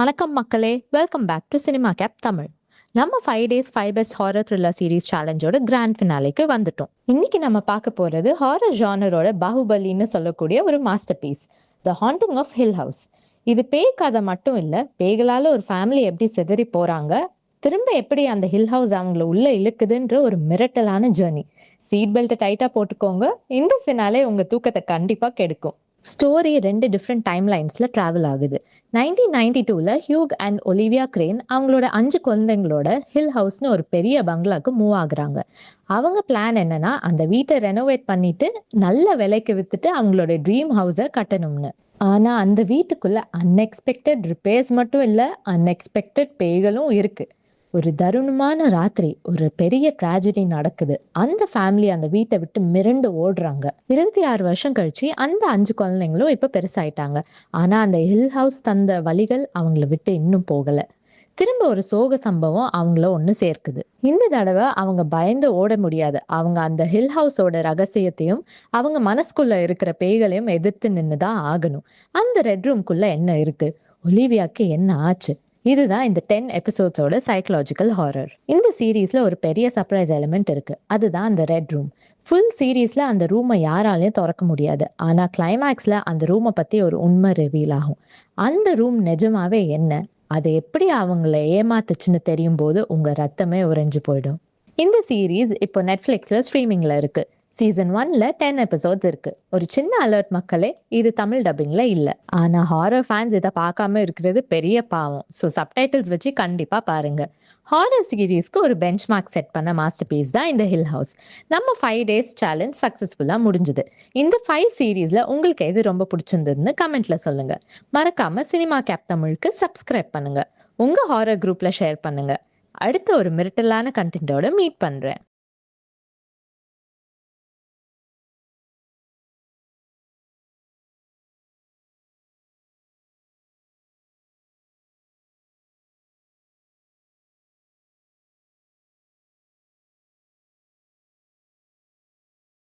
வணக்கம் மக்களே, welcome back to cinema cap Tamil. நம்ம 5 days 5 best horror thriller series சேலஞ்சோட கிராண்ட் ஃபினாலேக்கு வந்துட்டோம். இன்னைக்கு நம்ம பார்க்க போறது ஹாரர் ஜானரோட பாகுபலின்னு சொல்லக்கூடிய ஒரு masterpiece, the haunting of Hill House. இது பேய் கதை மட்டும் இல்ல, பேய்களால ஒரு ஃபேமிலி எப்படி சிதறி போறாங்க, திரும்ப எப்படி அந்த ஹில் ஹவுஸ் அவங்கள உள்ள இழுக்குதுன்ற ஒரு மிரட்டலான ஜேர்னி. சீட் பெல்ட்டை டைட்டா போட்டுக்கோங்க, இந்த ஃபினாலே உங்க தூக்கத்தை கண்டிப்பா கெடுக்கும். ஸ்டோரி 2 டிஃப்ரெண்ட் டைம் லைன்ஸில் ட்ராவல் ஆகுது. 1992ல் ஹியூக் அண்ட் ஒலிவியா கிரேன் அவங்களோட 5 குழந்தைங்களோட ஹில் ஹவுஸ்னு ஒரு பெரிய பங்களாக்கு மூவ் ஆகுறாங்க. அவங்க பிளான் என்னன்னா, அந்த வீட்டை ரெனோவேட் பண்ணிட்டு நல்ல விலைக்கு வித்துட்டு அவங்களோட ட்ரீம் ஹவுஸை கட்டணும்னு. ஆனால் அந்த வீட்டுக்குள்ள அன்எக்ஸ்பெக்டட் ரிப்பேர்ஸ் மட்டும் இல்லை, அன்எக்ஸ்பெக்டட் பேய்களும் இருக்கு. ஒரு தருணமான ராத்திரி ஒரு பெரிய ட்ராஜடி நடக்குது. அந்த ஃபேமிலி அந்த வீட்டை விட்டு மிரண்டு ஓடுறாங்க. 26 வருஷம் கழிச்சு அந்த 5 குழந்தைங்களும் இப்ப பெருசாயிட்டாங்க. ஆனா அந்த ஹில் ஹவுஸ் தந்த வலிகள் அவங்கள விட்டு இன்னும் போகல. திரும்ப ஒரு சோக சம்பவம் அவங்கள ஒன்று சேர்க்குது. இந்த தடவை அவங்க பயந்து ஓட முடியாது. அவங்க அந்த ஹில் ஹவுஸோட ரகசியத்தையும் அவங்க மனசுக்குள்ள இருக்கிற பேய்களையும் எதிர்த்து நின்றுதான் ஆகணும். அந்த ரெட் ரூம்குள்ள என்ன இருக்கு, ஒலிவியாக்கு என்ன ஆச்சு, இதுதான் இந்த 10 எபிசோட்ஸோட சைக்கலாஜிக்கல் ஹாரர். இந்த சீரீஸ்ல ஒரு பெரிய சர்ப்ரைஸ் எலிமெண்ட் இருக்கு, அதுதான் அந்த ரெட் ரூம். ஃபுல் சீரீஸ்ல அந்த ரூமை யாராலையும் திறக்க முடியாது. ஆனா கிளைமேக்ஸ்ல அந்த ரூமை பத்தி ஒரு உண்மை ரிவீல் ஆகும். அந்த ரூம் நிஜமாவே என்ன, அதை எப்படி அவங்கள ஏமாத்துச்சுன்னு தெரியும் போது உங்க ரத்தமே உறைஞ்சு போயிடும். இந்த சீரீஸ் இப்போ நெட்ஃபிளிக்ஸ்ல ஸ்ட்ரீமிங்ல இருக்கு. சீசன் 1ல 10 எபிசோட்ஸ் இருக்கு. ஒரு சின்ன அலர்ட் மக்களே, இது தமிழ் டப்பிங்ல இல்ல. ஆனா ஹாரர் ஃபேன்ஸ் இதை பார்க்காம இருக்கிறது பெரிய பாவம். ஸோ சப்டைட்டில்ஸ் வச்சு கண்டிப்பா பாருங்க. ஹாரர் சீரீஸ்க்கு ஒரு பெஞ்ச் மார்க் செட் பண்ண மாஸ்டர் பீஸ் தான் இந்த ஹில் ஹவுஸ். நம்ம 5 டேஸ் சேலஞ்ச் சக்சஸ்ஃபுல்லா முடிஞ்சுது. இந்த 5 சீரீஸ்ல உங்களுக்கு எது ரொம்ப பிடிச்சிருந்ததுன்னு கமெண்ட்ல சொல்லுங்க. மறக்காம சினிமா கேப் தமிழுக்கு சப்ஸ்கிரைப் பண்ணுங்க. உங்க ஹாரர் குரூப்ல ஷேர் பண்ணுங்க. அடுத்த ஒரு மிரட்டலான கண்டென்ட்டோட மீட் பண்றேன்.